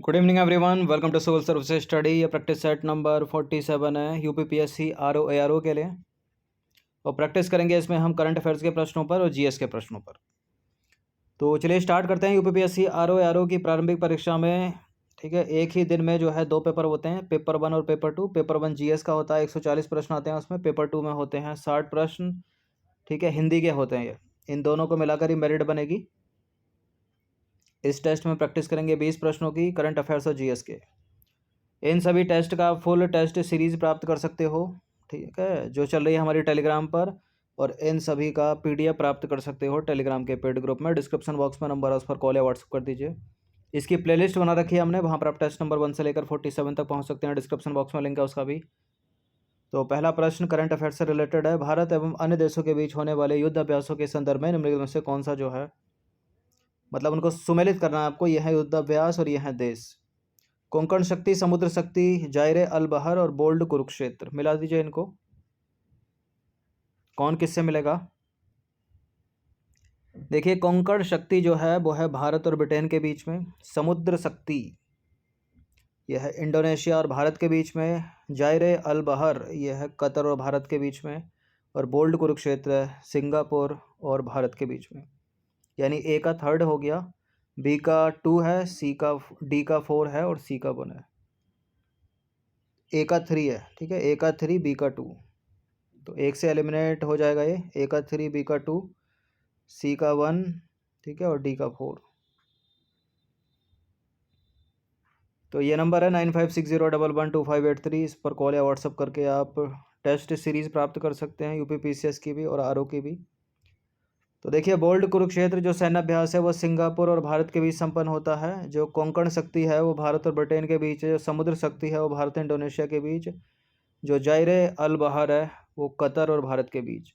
Good evening everyone, welcome to civil services study. ये practice set number 47 है UPPSC RO के लिए। और प्रैक्टिस करेंगे इसमें हम करंट अफेयर्स के प्रश्नों पर और जीएस के प्रश्नों पर। तो चलिए स्टार्ट करते हैं। यूपीपीएससी आरओ की प्रारंभिक परीक्षा में, ठीक है, एक ही दिन में जो है 2 पेपर होते हैं, पेपर 1 और पेपर 2। पेपर 1 जीएस का होता है, 140 प्रश्न आते हैं उसमें। पेपर 2 में होते हैं 60 प्रश्न, ठीक है, हिंदी के होते हैं ये। इन दोनों को मिलाकर ही मेरिट बनेगी। इस टेस्ट में प्रैक्टिस करेंगे 20 प्रश्नों की, करंट अफेयर्स और जीएस के। इन सभी टेस्ट का फुल टेस्ट सीरीज प्राप्त कर सकते हो, ठीक है, जो चल रही है हमारी टेलीग्राम पर। और इन सभी का पीडीएफ प्राप्त कर सकते हो टेलीग्राम के पेड ग्रुप में। डिस्क्रिप्शन बॉक्स में नंबर है, उस पर कॉल या व्हाट्सअप कर दीजिए। इसकी प्लेलिस्ट बना रखी है हमने, वहाँ पर आप टेस्ट नंबर 1 से लेकर 47 तक पहुँच सकते हैं। डिस्क्रिप्शन बॉक्स में लिंक है उसका भी। तो पहला प्रश्न करंट अफेयर से रिलेटेड है। भारत एवं अन्य देशों के बीच होने वाले युद्ध अभ्यासों के संदर्भ में निम्नलिखित में से कौन सा जो है, मतलब उनको सुमेलित करना है आपको। यह है युद्ध अभ्यास और यह है देश। कोंकण शक्ति, समुद्र शक्ति, जायरे अल बहर और बोल्ड कुरुक्षेत्र। मिला दीजिए इनको, कौन किससे मिलेगा। देखिए, कोंकण शक्ति जो है वो है भारत और ब्रिटेन के बीच में। समुद्र शक्ति यह है इंडोनेशिया और भारत के बीच में। जायरे अल बहर यह है कतर और भारत के बीच में। और बोल्ड कुरुक्षेत्र सिंगापुर और भारत के बीच में। यानी ए का 3rd हो गया, बी का 2 है, सी का डी का 4 है और सी का 1 है। ए का 3 है, ठीक है, ए का 3, बी का 2। तो एक से एलिमिनेट हो जाएगा ये। ए का 3, बी का 2, सी का 1, ठीक है, और डी का 4। तो ये नंबर है 9560112583। इस पर कॉल या व्हाट्सअप करके आप टेस्ट सीरीज प्राप्त कर सकते हैं, यूपीपीसीएस की भी और आरओ की भी। तो देखिए, बोल्ड कुरुक्षेत्र जो सैन्य अभ्यास है वो सिंगापुर और भारत के बीच संपन्न होता है। जो कोंकण शक्ति है वो भारत और ब्रिटेन के बीच है। जो समुद्र शक्ति है वो भारत और इंडोनेशिया के बीच। जो जायरे अल बहर है वो कतर और भारत के बीच।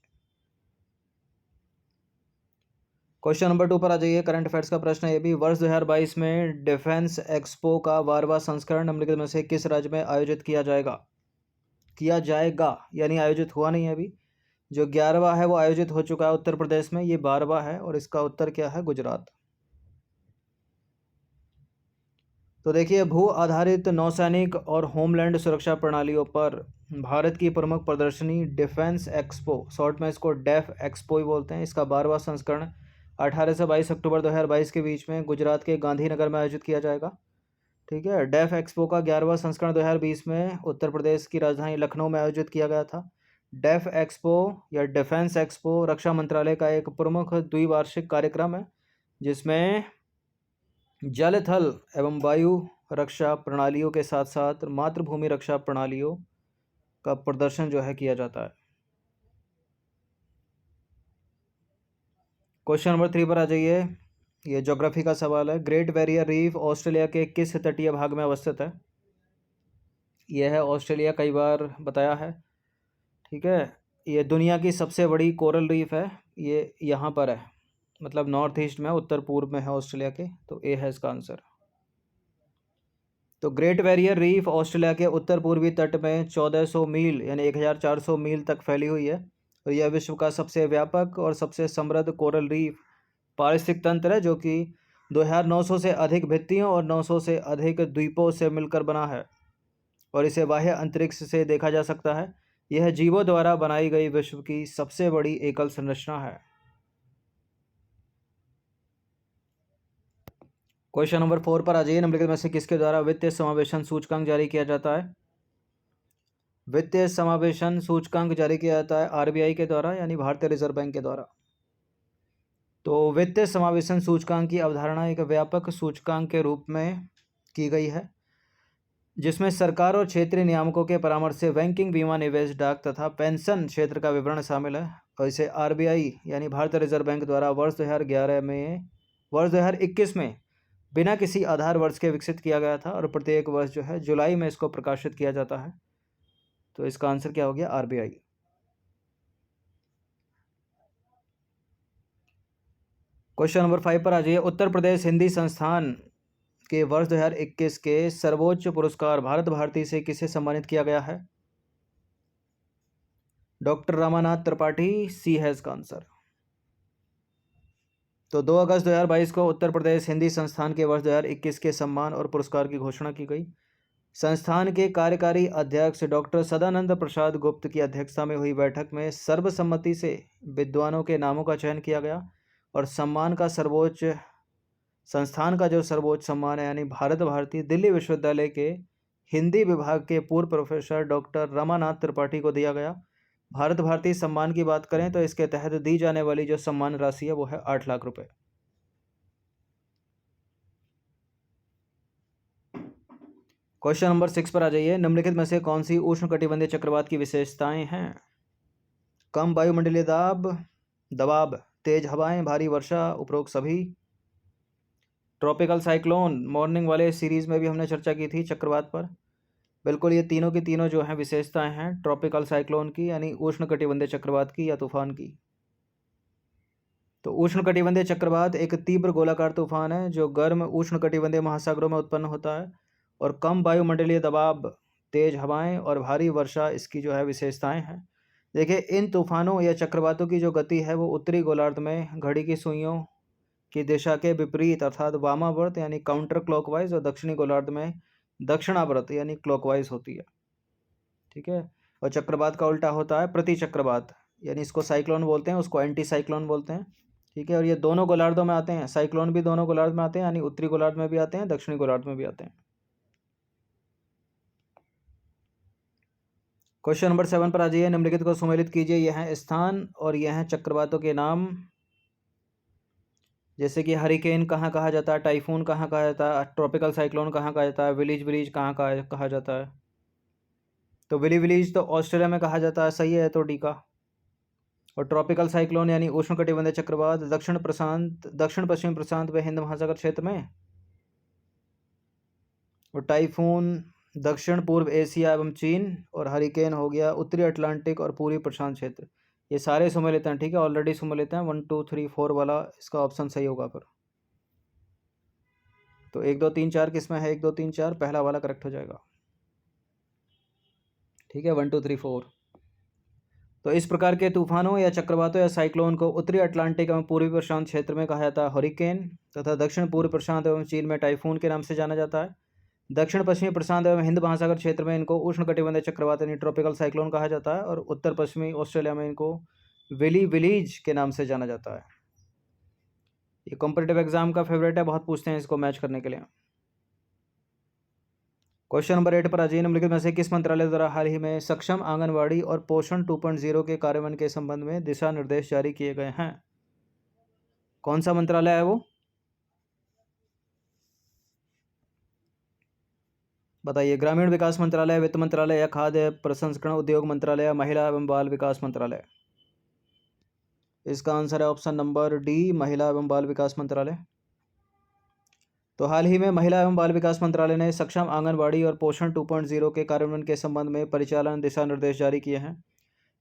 क्वेश्चन नंबर 2 पर आ जाइए। करंट अफेयर्स का प्रश्न है ये भी। वर्ष 2022 में डिफेंस एक्सपो का 12वां संस्करण निम्नलिखित में से किस राज्य में आयोजित किया जाएगा, यानी आयोजित हुआ नहीं है अभी। जो 11वां है वो आयोजित हो चुका है उत्तर प्रदेश में, ये 12वां है और इसका उत्तर क्या है, गुजरात। तो देखिए, भू आधारित नौसैनिक और होमलैंड सुरक्षा प्रणालियों पर भारत की प्रमुख प्रदर्शनी डिफेंस एक्सपो, शॉर्ट में इसको डेफ एक्सपो ही बोलते हैं, इसका 12वां संस्करण 18 से 22 अक्टूबर 2022 के बीच में गुजरात के गांधीनगर में आयोजित किया जाएगा। ठीक है, डेफ एक्सपो का 11वां संस्करण 2020 में उत्तर प्रदेश की राजधानी लखनऊ में आयोजित किया गया था। डेफ एक्सपो या डिफेंस एक्सपो रक्षा मंत्रालय का एक प्रमुख द्विवार्षिक कार्यक्रम है, जिसमें जल, थल एवं वायु रक्षा प्रणालियों के साथ साथ मातृभूमि रक्षा प्रणालियों का प्रदर्शन जो है किया जाता है। क्वेश्चन नंबर 3 पर आ जाइए। ये ज्योग्राफी का सवाल है। ग्रेट बैरियर रीफ ऑस्ट्रेलिया के किस तटीय भाग में अवस्थित है। यह है ऑस्ट्रेलिया, कई बार बताया है, ठीक है। ये दुनिया की सबसे बड़ी कोरल रीफ है, ये यहाँ पर है, मतलब नॉर्थ ईस्ट में, उत्तर पूर्व में है ऑस्ट्रेलिया के। तो ए है इसका आंसर। तो ग्रेट बैरियर रीफ ऑस्ट्रेलिया के उत्तर पूर्वी तट में 1400 मील यानी 1400 मील तक फैली हुई है। और यह विश्व का सबसे व्यापक और सबसे समृद्ध कोरल रीफ पारिस्थितिक तंत्र है, जो कि 2900 से अधिक भित्तियों और 900 से अधिक द्वीपों से मिलकर बना है। और इसे बाह्य अंतरिक्ष से देखा जा सकता है। यह जीवों द्वारा बनाई गई विश्व की सबसे बड़ी एकल संरचना है। क्वेश्चन नंबर 4 पर आ जाइए। निम्नलिखित में से किसके द्वारा वित्तीय समावेशन सूचकांक जारी किया जाता है। वित्तीय समावेशन सूचकांक जारी किया जाता है आरबीआई के द्वारा, यानी भारतीय रिजर्व बैंक के द्वारा। तो वित्तीय समावेशन सूचकांक की अवधारणा एक व्यापक सूचकांक के रूप में की गई है, जिसमें सरकार और क्षेत्रीय नियामकों के परामर्श से बैंकिंग, बीमा, निवेश, डाक तथा पेंशन क्षेत्र का विवरण शामिल है। और इसे आरबीआई यानी भारतीय रिजर्व बैंक द्वारा वर्ष 2021 में बिना किसी आधार वर्ष के विकसित किया गया था। और प्रत्येक वर्ष जो है जुलाई में इसको प्रकाशित किया जाता है। तो इसका आंसर क्या हो गया, आरबीआई। क्वेश्चन नंबर 5 पर आ जाइए। उत्तर प्रदेश हिंदी संस्थान के वर्ष 2021 के सर्वोच्च पुरस्कार भारत भारती से किसे सम्मानित किया गया है। डॉक्टर रामानाथ त्रिपाठी, सी है इसका आंसर। तो 2 अगस्त 2022 को उत्तर प्रदेश हिंदी संस्थान के वर्ष 2021 के सम्मान और पुरस्कार की घोषणा की गई। संस्थान के कार्यकारी अध्यक्ष डॉक्टर सदानंद प्रसाद गुप्त की अध्यक्षता में हुई बैठक में सर्वसम्मति से विद्वानों के नामों का चयन किया गया और संस्थान का जो सर्वोच्च सम्मान है यानी भारत भारती दिल्ली विश्वविद्यालय के हिंदी विभाग के पूर्व प्रोफेसर डॉक्टर रमानाथ त्रिपाठी को दिया गया। भारत भारती सम्मान की बात करें तो इसके तहत दी जाने वाली जो सम्मान राशि है वो है 8 लाख रुपए। क्वेश्चन नंबर 6 पर आ जाइए। निम्नलिखित में से कौन सी उष्णकटिबंधीय चक्रवात की विशेषताएं हैं? कम वायुमंडलीय दबाव, तेज हवाएं, भारी वर्षा, उपरोक्त सभी। ट्रॉपिकल साइक्लोन, मॉर्निंग वाले सीरीज में भी हमने चर्चा की थी चक्रवात पर। बिल्कुल ये तीनों की तीनों जो हैं विशेषताएं हैं ट्रॉपिकल साइक्लोन की यानी उष्णकटिबंधीय चक्रवात की या तूफान की। तो उष्णकटिबंधीय चक्रवात एक तीव्र गोलाकार तूफान है जो गर्म उष्णकटिबंधीय महासागरों में उत्पन्न होता है और कम वायुमंडलीय दबाव, तेज हवाएं और भारी वर्षा इसकी जो है विशेषताएं हैं। देखिए इन तूफानों या चक्रवातों की जो गति है वो उत्तरी गोलार्ध में घड़ी की सुइयों की दिशा के विपरीत अर्थात वामावर्त यानी काउंटर क्लॉकवाइज और दक्षिणी गोलार्ध में दक्षिणावर्त यानी क्लॉकवाइज होती है। ठीक है। और चक्रवात का उल्टा होता है प्रति चक्रवात, यानी इसको साइक्लोन बोलते हैं, उसको एंटी साइक्लोन बोलते हैं। ठीक है। और ये दोनों गोलार्धों में आते हैं, साइक्लोन भी दोनों गोलार्ध में आते हैं, यानी उत्तरी गोलार्ध में भी आते हैं, दक्षिणी गोलार्ध में भी आते हैं। क्वेश्चन नंबर 7 पर आ जाइए। निम्नलिखित को सुमेलित कीजिए। यह है स्थान और यह है चक्रवातों के नाम। जैसे कि हरिकेन कहाँ कहा जाता है, टाइफून कहाँ कहा जाता है, ट्रॉपिकल साइक्लोन कहाँ कहा जाता है, विलीज कहाँ कहा जाता है। तो विलीज तो ऑस्ट्रेलिया में कहा जाता है, सही है तो डी का। और ट्रॉपिकल साइक्लोन यानी उष्णकटिबंधीय चक्रवात दक्षिण पश्चिम प्रशांत व हिंद महासागर क्षेत्र में। और टाइफून दक्षिण पूर्व एशिया एवं चीन। और हरिकेन हो गया उत्तरी अटलांटिक और पूर्वी प्रशांत क्षेत्र। ये सारे सुमेलित हैं। ठीक है, ऑलरेडी सुमेलित हैं। 1 2 3 4 वाला इसका ऑप्शन सही होगा फिर। तो 1 2 3 4 किस में है? 1 2 3 4 पहला वाला करेक्ट हो जाएगा। ठीक है, 1 2 3 4। तो इस प्रकार के तूफानों या चक्रवातों या साइक्लोन को उत्तरी अटलांटिक एवं पूर्वी प्रशांत क्षेत्र में कहा जाता है हरिकेन तथा दक्षिण पूर्व प्रशांत एवं चीन में टाइफून के नाम से जाना जाता है। दक्षिण पश्चिमी प्रशांत एवं हिंद महासागर क्षेत्र में इनको उष्णकटिबंधीय चक्रवात यानी ट्रॉपिकल साइक्लोन कहा जाता है। और उत्तर पश्चिमी ऑस्ट्रेलिया में इनको विलीज के नाम से जाना जाता है। ये कॉम्पिटिटिव एग्जाम का फेवरेट है, बहुत पूछते हैं इसको मैच करने के लिए। क्वेश्चन नंबर 8 पर आ जाइए। निम्नलिखित में से किस मंत्रालय द्वारा हाल ही में सक्षम आंगनवाड़ी और पोषण 2.0 के कार्यान्वयन के संबंध में दिशा निर्देश जारी किए गए हैं? कौन सा मंत्रालय है वो? बताइए। ग्रामीण विकास मंत्रालय, वित्त मंत्रालय या खाद्य प्रसंस्करण उद्योग मंत्रालय या महिला एवं बाल विकास मंत्रालय? इसका आंसर है ऑप्शन नंबर डी, महिला एवं बाल विकास मंत्रालय। तो हाल ही में महिला एवं बाल विकास मंत्रालय ने सक्षम आंगनवाड़ी और पोषण 2.0 के कार्यान्वयन के संबंध में परिचालन दिशा निर्देश जारी किए हैं।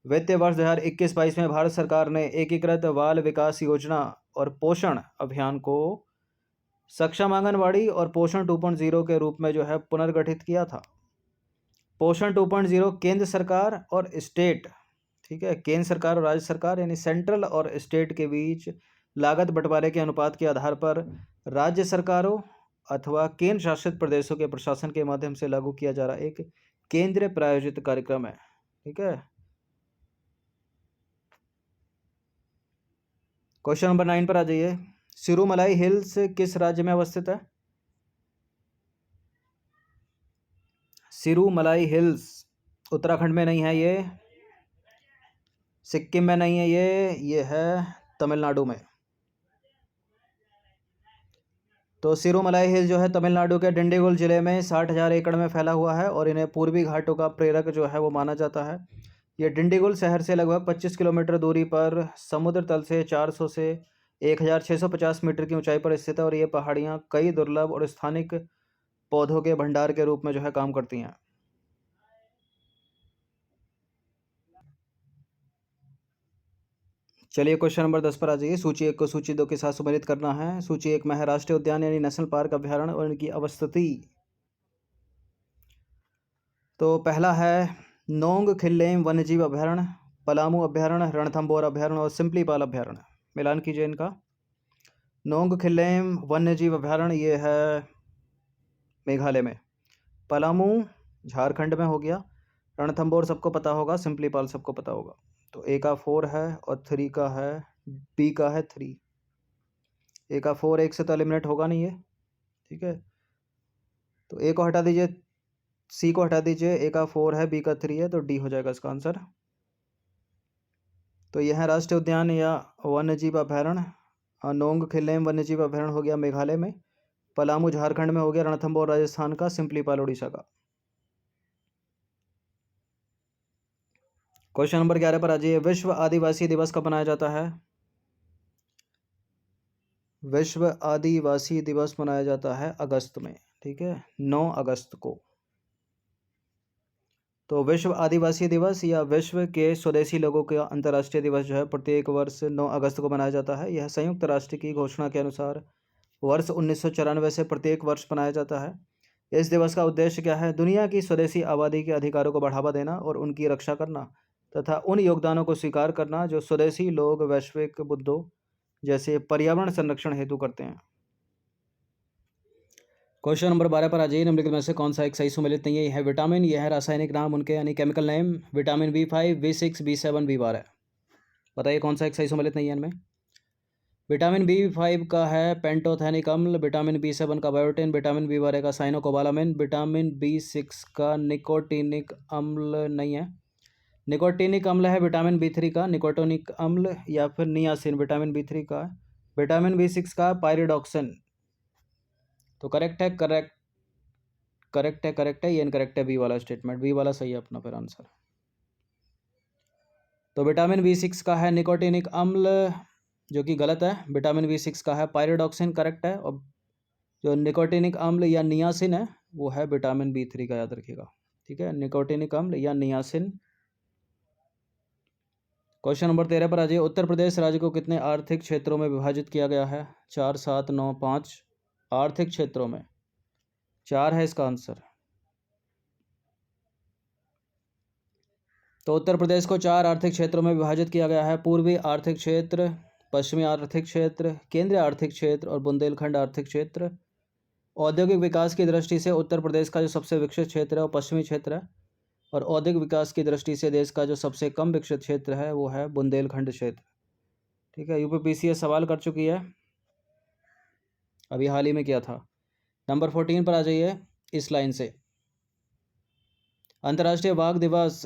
वित्तीय वर्ष 2021-22 में भारत सरकार ने एकीकृत बाल विकास योजना और पोषण अभियान को सक्षम आंगनवाड़ी और पोषण 2.0 के रूप में जो है पुनर्गठित किया था। पोषण 2.0 केंद्र सरकार और स्टेट, ठीक है, केंद्र सरकार और राज्य सरकार यानी सेंट्रल और स्टेट के बीच लागत बंटवारे के अनुपात के आधार पर राज्य सरकारों अथवा केंद्र शासित प्रदेशों के प्रशासन के माध्यम से लागू किया जा रहा एक केंद्र प्रायोजित कार्यक्रम है। ठीक है। क्वेश्चन नंबर 9 पर आ जाइए। सिरूमलाई हिल्स किस राज्य में अवस्थित है? सिरूमलाई हिल्स उत्तराखंड में नहीं है, ये सिक्किम में नहीं है, ये है तमिलनाडु में। तो सिरूमलाई हिल जो है तमिलनाडु के डिंडीगुल जिले में 60,000 एकड़ में फैला हुआ है और इन्हें पूर्वी घाटों का प्रेरक जो है वो माना जाता है। ये डिंडीगुल शहर से लगभग 25 किलोमीटर दूरी पर समुद्र तल से 400 से 1650 मीटर की ऊंचाई पर स्थित है और ये पहाड़ियाँ कई दुर्लभ और स्थानिक पौधों के भंडार के रूप में जो है काम करती हैं। चलिए क्वेश्चन नंबर 10 पर आ जाइए। सूची 1 को सूची 2 के साथ सुमेलित करना है। सूची 1 में है राष्ट्रीय उद्यान यानी नेशनल पार्क अभ्यारण्य और इनकी अवस्थिति। तो पहला है नोंग खिल्लेम वन्यजीव अभ्यारण्य, पलामू अभ्यारण्य, रणथंभौर अभ्यारण्य और सिंपलीपाल अभ्यारण्य। मिलान कीजिए इनका। नोंग खिल्लेम वन्यजीव अभयारण्य ये है मेघालय में। पलामू झारखंड में हो गया। रणथंबोर सबको पता होगा, सिंपलीपाल सबको पता होगा। तो ए का 4 है और 3 का है, बी का है 3। ए का 4 1 से तो एलिमिनेट होगा नहीं ये, ठीक है। तो ए को हटा दीजिए, सी को हटा दीजिए, ए का 4 है, बी का 3 है, तो डी हो जाएगा इसका आंसर। तो यह है राष्ट्रीय उद्यान या वन्यजीव अभयारण्य। नोंग खिल्लेम वन्यजीव अभयारण्य हो गया मेघालय में, पलामू झारखंड में हो गया, रणथंबोर राजस्थान का, सिंपलीपाल उड़ीसा का। क्वेश्चन नंबर 11 पर आ जाइए। विश्व आदिवासी दिवस कब मनाया जाता है? विश्व आदिवासी दिवस मनाया जाता है अगस्त में, ठीक है, 9 अगस्त को। तो विश्व आदिवासी दिवस या विश्व के स्वदेशी लोगों का अंतर्राष्ट्रीय दिवस जो है प्रत्येक वर्ष 9 अगस्त को मनाया जाता है। यह संयुक्त राष्ट्र की घोषणा के अनुसार वर्ष 1994 से प्रत्येक वर्ष मनाया जाता है। इस दिवस का उद्देश्य क्या है? दुनिया की स्वदेशी आबादी के अधिकारों को बढ़ावा देना और उनकी रक्षा करना तथा उन योगदानों को स्वीकार करना जो स्वदेशी लोग वैश्विक मुद्दों जैसे पर्यावरण संरक्षण हेतु करते हैं। क्वेश्चन नंबर 12 पर आ जाइए। निम्नलिखित में से कौन सा एक सही सुमेलित नहीं है? यह है विटामिन, यह है रासायनिक नाम उनके यानी chemical name. Vitamin B5, B6, B7, B12 है। बताइए कौन सा एक सही सुमेलित नहीं है इनमें? विटामिन B5 का है पेंटोथेनिक अम्ल, विटामिन B7 का बायोटिन, विटामिन B12 का साइनोकोबालामिन, विटामिन B6 का निकोटिनिक अम्ल नहीं है। निकोटिनिक अम्ल है विटामिन B3 का निकोटिनिक अम्ल, या फिर नियासिन विटामिन B3 का। विटामिन B6 का पायरिडॉक्सिन। तो करेक्ट है, करेक्ट है, ये इनकरेक्ट है बी वाला स्टेटमेंट, बी वाला सही है अपना फिर आंसर। तो विटामिन B6 का है निकोटिनिक अम्ल जो कि गलत है। विटामिन B6 का है पायरिडॉक्सिन, करेक्ट है। और जो निकोटिनिक अम्ल या नियासिन है वो है विटामिन B3 का, याद रखिएगा, ठीक है, निकोटिनिक अम्ल या नियासिन। क्वेश्चन नंबर 13 पर आ जाइए। उत्तर प्रदेश राज्य को कितने आर्थिक क्षेत्रों में विभाजित किया गया है? 4, 7, 9, 5 आर्थिक क्षेत्रों में, 4 है इसका आंसर। तो उत्तर प्रदेश को 4 आर्थिक क्षेत्रों में विभाजित किया गया है। पूर्वी आर्थिक क्षेत्र, पश्चिमी आर्थिक क्षेत्र, केंद्रीय आर्थिक क्षेत्र और बुंदेलखंड आर्थिक क्षेत्र। औद्योगिक विकास की दृष्टि से उत्तर प्रदेश का जो सबसे विकसित क्षेत्र है वो पश्चिमी क्षेत्र है, और औद्योगिक विकास की दृष्टि से देश का जो सबसे कम विकसित क्षेत्र है वो है बुंदेलखंड क्षेत्र, ठीक है। यूपीपीसीएस सवाल कर चुकी है, अभी हाल ही में किया था। नंबर 14 पर आ जाइए इस लाइन से। अंतर्राष्ट्रीय बाघ दिवस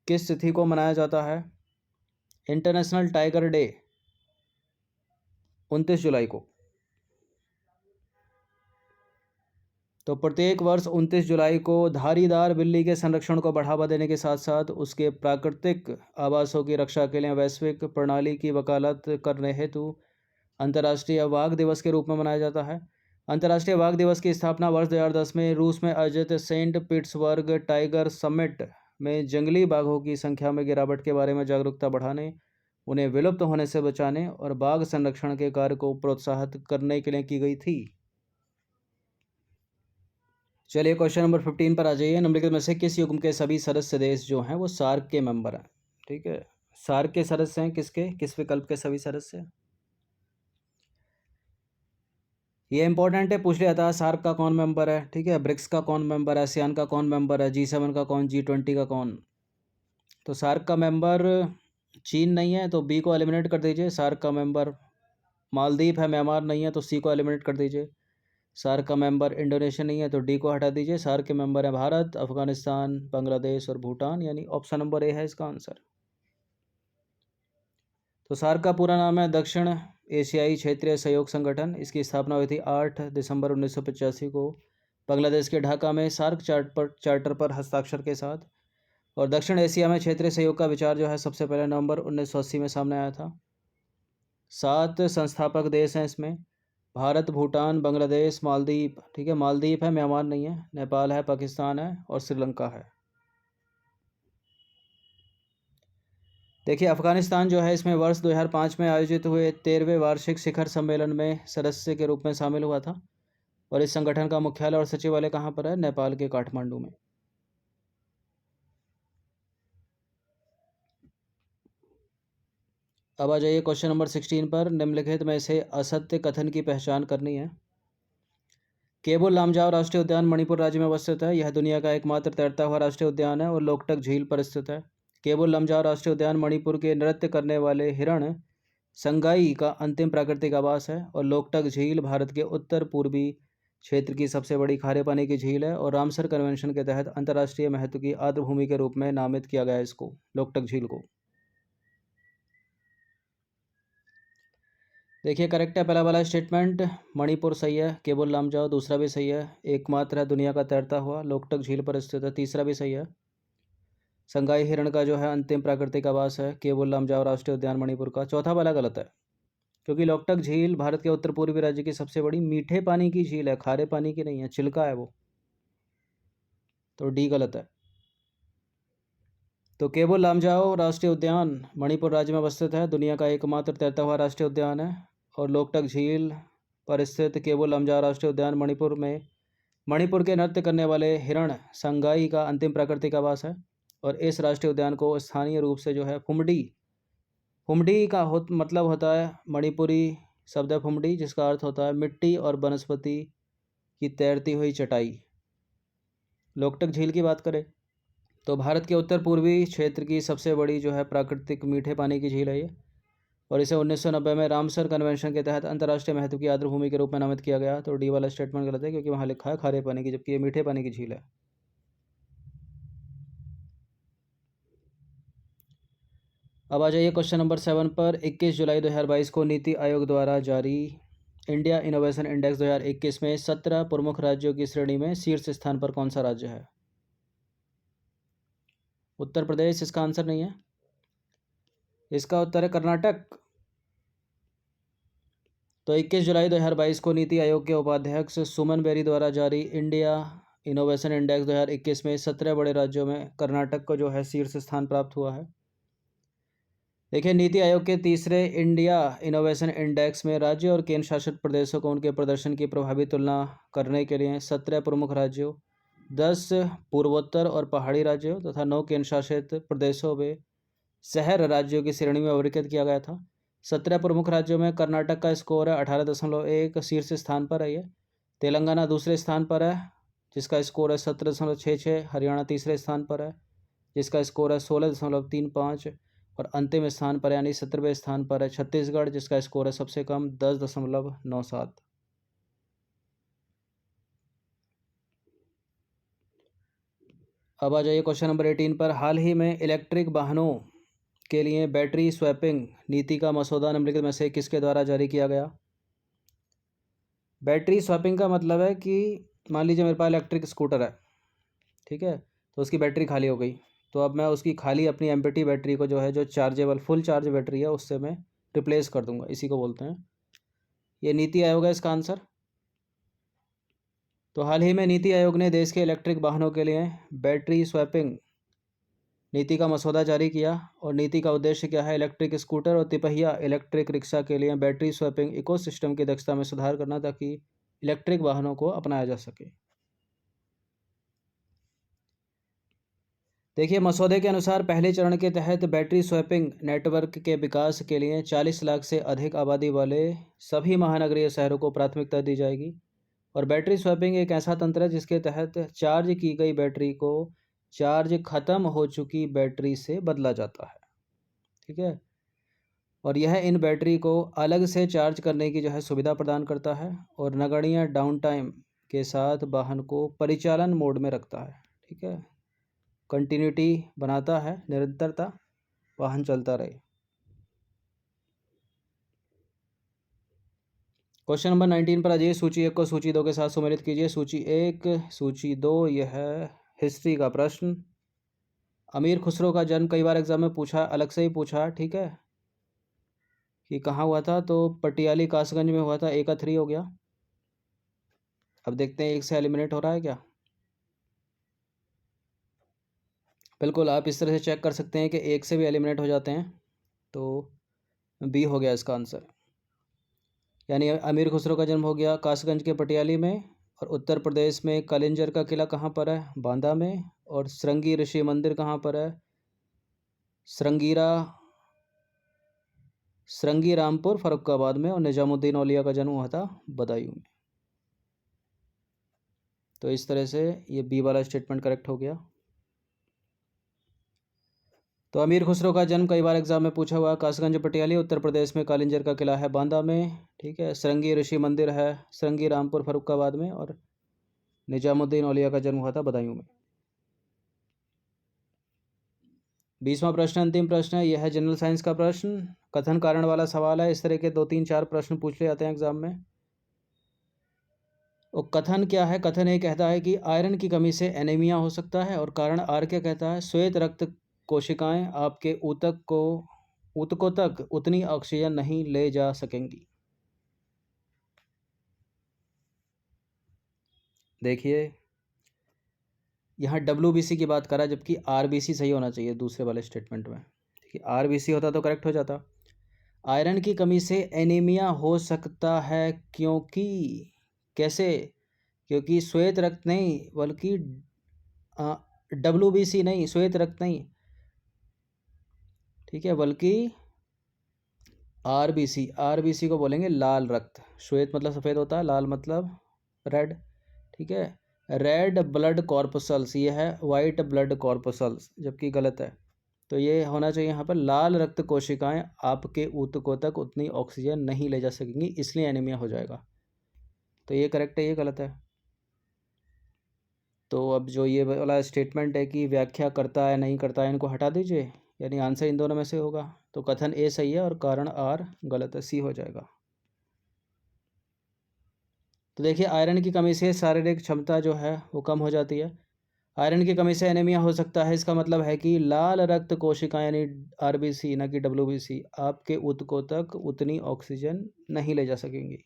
किस तिथि को मनाया जाता है? इंटरनेशनल टाइगर डे 29 जुलाई को। तो प्रत्येक वर्ष 29 जुलाई को धारीदार बिल्ली के संरक्षण को बढ़ावा देने के साथ साथ उसके प्राकृतिक आवासों की रक्षा के लिए वैश्विक प्रणाली की वकालत करने हेतु अंतर्राष्ट्रीय बाघ दिवस के रूप में मनाया जाता है। अंतर्राष्ट्रीय बाघ दिवस की स्थापना वर्ष 2010 में रूस में आयोजित सेंट पीटर्सबर्ग टाइगर समिट में जंगली बाघों की संख्या में गिरावट के बारे में जागरूकता बढ़ाने, उन्हें विलुप्त होने से बचाने और बाघ संरक्षण के कार्य को प्रोत्साहित करने के लिए की गई थी। चलिए क्वेश्चन नंबर 15 पर आ जाइए। निम्नलिखित में से किस युग्म के सभी सदस्य देश जो हैं वो सार्क के मेंबर हैं? ठीक है, सार्क के सदस्य हैं किसके, किस विकल्प के सभी सदस्य? ये इंपॉर्टेंट है, पूछ लिया था सार्क का कौन मेंबर है, ठीक है, ब्रिक्स का कौन मेंबर है, आसियान का कौन मेंबर है, G7 का कौन, G20 का कौन। तो सार्क का मेंबर चीन नहीं है तो बी को एलिमिनेट कर दीजिए। सार्क का मेंबर मालदीव है, म्यांमार नहीं है तो सी को एलिमिनेट कर दीजिए। सार्क का मेंबर इंडोनेशिया नहीं है तो डी को हटा दीजिए। सार्क के मेंबर हैं भारत, अफगानिस्तान, बांग्लादेश और भूटान, यानी ऑप्शन नंबर ए है इसका आंसर। तो सार्क का पूरा नाम है दक्षिण एशियाई क्षेत्रीय सहयोग संगठन। इसकी स्थापना हुई थी 8 दिसंबर 1985 को बांग्लादेश के ढाका में सार्क चार्टर पर हस्ताक्षर के साथ। और दक्षिण एशिया में क्षेत्रीय सहयोग का विचार जो है सबसे पहले नवंबर 1980 में सामने आया था। 7 संस्थापक देश हैं इसमें, भारत, भूटान, बांग्लादेश, मालदीव, ठीक है, मालदीव है, म्यांमार नहीं है, नेपाल है, पाकिस्तान है और श्रीलंका है। देखिए अफगानिस्तान जो है इसमें वर्ष 2005 में आयोजित हुए 13वें वार्षिक शिखर सम्मेलन में सदस्य के रूप में शामिल हुआ था। और इस संगठन का मुख्यालय और सचिवालय कहाँ पर है? नेपाल के काठमांडू में। अब आ जाइए क्वेश्चन नंबर 16 पर। निम्नलिखित में से असत्य कथन की पहचान करनी है। केबुल लामजाओ राष्ट्रीय उद्यान मणिपुर राज्य में अवस्थित है। यह दुनिया का एकमात्र तैरता हुआ राष्ट्रीय उद्यान है और लोकटक झील पर स्थित है। केबुल लामजाओ राष्ट्रीय उद्यान मणिपुर के नृत्य करने वाले हिरण संगाई का अंतिम प्राकृतिक आवास है और लोकटक झील भारत के उत्तर पूर्वी क्षेत्र की सबसे बड़ी खारे पानी की झील है और रामसर कन्वेंशन के तहत अंतर्राष्ट्रीय महत्व की आर्द्रभूमि के रूप में नामित किया गया है इसको, लोकटक झील को। देखिए करेक्ट है पहला वाला स्टेटमेंट, मणिपुर सही है, केबुल लामजाओ दूसरा भी सही है, एकमात्र है दुनिया का तैरता हुआ, लोकटक झील पर स्थित है तीसरा भी सही है, संगाई हिरण का जो है अंतिम प्राकृतिक आवास है केबुल लामजाओ राष्ट्रीय उद्यान मणिपुर का, चौथा वाला गलत है क्योंकि लोकटक झील भारत के उत्तर पूर्वी राज्य की सबसे बड़ी मीठे पानी की झील है, खारे पानी की नहीं है, चिल्का है वो, तो डी गलत है। तो केबुल लामजाओ राष्ट्रीय उद्यान मणिपुर राज्य में अवस्थित है, दुनिया का एकमात्र तैरता हुआ राष्ट्रीय उद्यान है और लोकटक झील पर स्थित केबुल लामजाओ राष्ट्रीय उद्यान मणिपुर के नृत्य करने वाले हिरण संगाई का अंतिम प्राकृतिक आवास है और इस राष्ट्रीय उद्यान को स्थानीय रूप से जो है फुमडी का मतलब होता है, मणिपुरी शब्द है फुमडी जिसका अर्थ होता है मिट्टी और वनस्पति की तैरती हुई चटाई। लोकटक झील की बात करें तो भारत के उत्तर पूर्वी क्षेत्र की सबसे बड़ी जो है प्राकृतिक मीठे पानी की झील है ये और इसे 1990 में रामसर कन्वेंशन के तहत अंतर्राष्ट्रीय महत्व की आर्द्रभूमि के रूप में नामित किया गया। तो डी वाला स्टेटमेंट गलत है क्योंकि वहाँ लिखा है खारे पानी की, जबकि ये मीठे पानी की झील है। अब आ जाइए क्वेश्चन नंबर 7 पर। 21 जुलाई 2022 को नीति आयोग द्वारा जारी इंडिया इनोवेशन इंडेक्स 2021 में 17 प्रमुख राज्यों की श्रेणी में शीर्ष स्थान पर कौन सा राज्य है? उत्तर प्रदेश इसका आंसर नहीं है, इसका उत्तर है कर्नाटक। तो 21 जुलाई 2022 को नीति आयोग के उपाध्यक्ष सुमन बेरी द्वारा जारी इंडिया इनोवेशन इंडेक्स 2021 में 17 बड़े राज्यों में कर्नाटक को जो है शीर्ष स्थान प्राप्त हुआ है। देखिए नीति आयोग के तीसरे इंडिया इनोवेशन इंडेक्स में राज्य और केंद्र शासित प्रदेशों को उनके प्रदर्शन की प्रभावी तुलना करने के लिए 17 प्रमुख राज्यों, 10 पूर्वोत्तर और पहाड़ी राज्यों तथा 9 केंद्र शासित प्रदेशों में शहर राज्यों की श्रेणी में वर्गीकृत किया गया था। 17 प्रमुख राज्यों में कर्नाटक का स्कोर है 18.1, शीर्ष स्थान पर है ये। तेलंगाना दूसरे स्थान पर है जिसका स्कोर है 17.66, हरियाणा तीसरे स्थान पर है जिसका स्कोर है 16.35 और अंतिम स्थान पर यानी 17वें स्थान पर है छत्तीसगढ़ जिसका स्कोर है सबसे कम 10.97। अब आ जाइए क्वेश्चन नंबर 18 पर। हाल ही में इलेक्ट्रिक वाहनों के लिए बैटरी स्वैपिंग नीति का मसौदा निम्नलिखित में से किसके द्वारा जारी किया गया? बैटरी स्वैपिंग का मतलब है कि मान लीजिए मेरे पास इलेक्ट्रिक स्कूटर है, ठीक है, तो उसकी बैटरी खाली हो गई, तो अब मैं उसकी खाली अपनी एम्प्टी बैटरी को जो है जो चार्जेबल फुल चार्ज बैटरी है उससे मैं रिप्लेस कर दूंगा, इसी को बोलते हैं, ये नीति आयोग है इसका आंसर। तो हाल ही में नीति आयोग ने देश के इलेक्ट्रिक वाहनों के लिए बैटरी स्वैपिंग नीति का मसौदा जारी किया और नीति का उद्देश्य क्या है? इलेक्ट्रिक स्कूटर और तिपहिया इलेक्ट्रिक रिक्शा के लिए बैटरी स्वैपिंग इकोसिस्टम की दक्षता में सुधार करना ताकि इलेक्ट्रिक वाहनों को अपनाया जा सके। देखिए मसौदे के अनुसार पहले चरण के तहत बैटरी स्वैपिंग नेटवर्क के विकास के लिए 40 लाख से अधिक आबादी वाले सभी महानगरीय शहरों को प्राथमिकता दी जाएगी और बैटरी स्वैपिंग एक ऐसा तंत्र है जिसके तहत चार्ज की गई बैटरी को चार्ज खत्म हो चुकी बैटरी से बदला जाता है, ठीक है, और यह इन बैटरी को अलग से चार्ज करने की जो है सुविधा प्रदान करता है और नगण्य डाउन टाइम के साथ वाहन को परिचालन मोड में रखता है, ठीक है, कंटिन्यूटी बनाता है, निरंतरता, वाहन चलता रहे। क्वेश्चन नंबर 19 पर अजय सूची 1 को सूची 2 के साथ सम्मिलित कीजिए। सूची 1 सूची 2 यह है हिस्ट्री का प्रश्न। अमीर खुसरो का जन्म कई बार एग्जाम में पूछा, अलग से ही पूछा, ठीक है, कि कहाँ हुआ था, तो पटियाली कासगंज में हुआ था। एक का 3 हो गया। अब देखते हैं एक से एलिमिनेट हो रहा है क्या। बिल्कुल आप इस तरह से चेक कर सकते हैं कि एक से भी एलिमिनेट हो जाते हैं, तो बी हो गया इसका आंसर, यानी अमीर खुसरो का जन्म हो गया कासगंज के पटियाली में और उत्तर प्रदेश में कलिंजर का किला कहाँ पर है? बांदा में। और श्रृंगी ऋषि मंदिर कहाँ पर है? श्रृंगीरा सरंगी रामपुर फर्रुखाबाद में और निजामुद्दीन औलिया का जन्म हुआ था बदायूं में। तो इस तरह से ये बी वाला स्टेटमेंट करेक्ट हो गया। तो अमीर खुसरो का जन्म कई बार एग्जाम में पूछा हुआ। कासगंज पटियाली उत्तर प्रदेश में, कालिंजर का किला है बांदा में, ठीक है। सरंगी ऋषि मंदिर है सरंगी रामपुर फर्रुखाबाद में, और निजामुद्दीन औलिया का जन्म हुआ था बदायूं में। 20वां प्रश्न अंतिम प्रश्न है, यह है जनरल साइंस का प्रश्न, कथन कारण वाला सवाल है। इस तरह के 2 3 4 प्रश्न पूछ ले जाते हैं एग्जाम में। और कथन क्या है? कथन ये कहता है कि आयरन की कमी से एनीमिया हो सकता है, और कारण आर क्या कहता है? श्वेत रक्त कोशिकाएं आपके ऊतकों तक उतनी ऑक्सीजन नहीं ले जा सकेंगी। देखिए यहाँ WBC की बात करा, जबकि RBC सही होना चाहिए दूसरे वाले स्टेटमेंट में। ठीक है, RBC होता तो करेक्ट हो जाता। आयरन की कमी से एनीमिया हो सकता है क्योंकि, कैसे? क्योंकि श्वेत रक्त नहीं, बल्कि WBC नहीं, श्वेत रक्त नहीं, ठीक है, बल्कि RBC को बोलेंगे लाल रक्त। श्वेत मतलब सफ़ेद होता है, लाल मतलब रेड, ठीक है। रेड ब्लड कॉर्पसल्स, ये है वाइट ब्लड कॉर्पसल्स, जबकि गलत है। तो ये होना चाहिए यहाँ पर लाल रक्त कोशिकाएं आपके ऊतकों तक उतनी ऑक्सीजन नहीं ले जा सकेंगी, इसलिए एनीमिया हो जाएगा। तो ये करेक्ट है, ये गलत है। तो अब जो ये वाला स्टेटमेंट है कि व्याख्या करता है नहीं करता है, इनको हटा दीजिए, यानी आंसर इन दोनों में से होगा। तो कथन ए सही है और कारण आर गलत है, सी हो जाएगा। तो देखिए आयरन की कमी से शारीरिक क्षमता जो है वो कम हो जाती है। आयरन की कमी से एनीमिया हो सकता है, इसका मतलब है कि लाल रक्त कोशिकाएं यानी RBC ना कि WBC आपके ऊतकों तक उतनी ऑक्सीजन नहीं ले जा सकेंगी।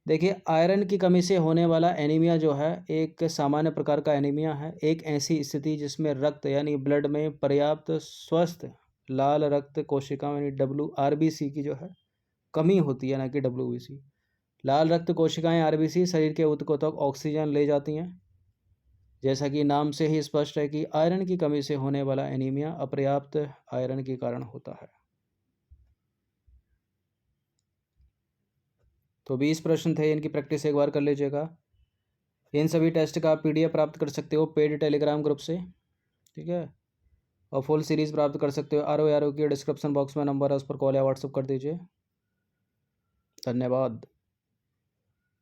देखिए आयरन की कमी से होने वाला एनीमिया जो है एक सामान्य प्रकार का एनीमिया है, एक ऐसी स्थिति जिसमें रक्त यानी ब्लड में पर्याप्त स्वस्थ लाल रक्त कोशिकाएं यानी RBC की जो है कमी होती है, ना कि WBC। लाल रक्त कोशिकाएं RBC शरीर के ऊतकों तक ऑक्सीजन ले जाती हैं। जैसा कि नाम से ही स्पष्ट है कि आयरन की कमी से होने वाला एनीमिया अपर्याप्त आयरन के कारण होता है। तो 20 प्रश्न थे, इनकी प्रैक्टिस एक बार कर लीजिएगा। इन सभी टेस्ट का आप PDF प्राप्त कर सकते हो पेड टेलीग्राम ग्रुप से, ठीक है। और फुल सीरीज़ प्राप्त कर सकते हो RO की डिस्क्रिप्शन बॉक्स में नंबर है, उस पर कॉल या व्हाट्सअप कर दीजिए। धन्यवाद।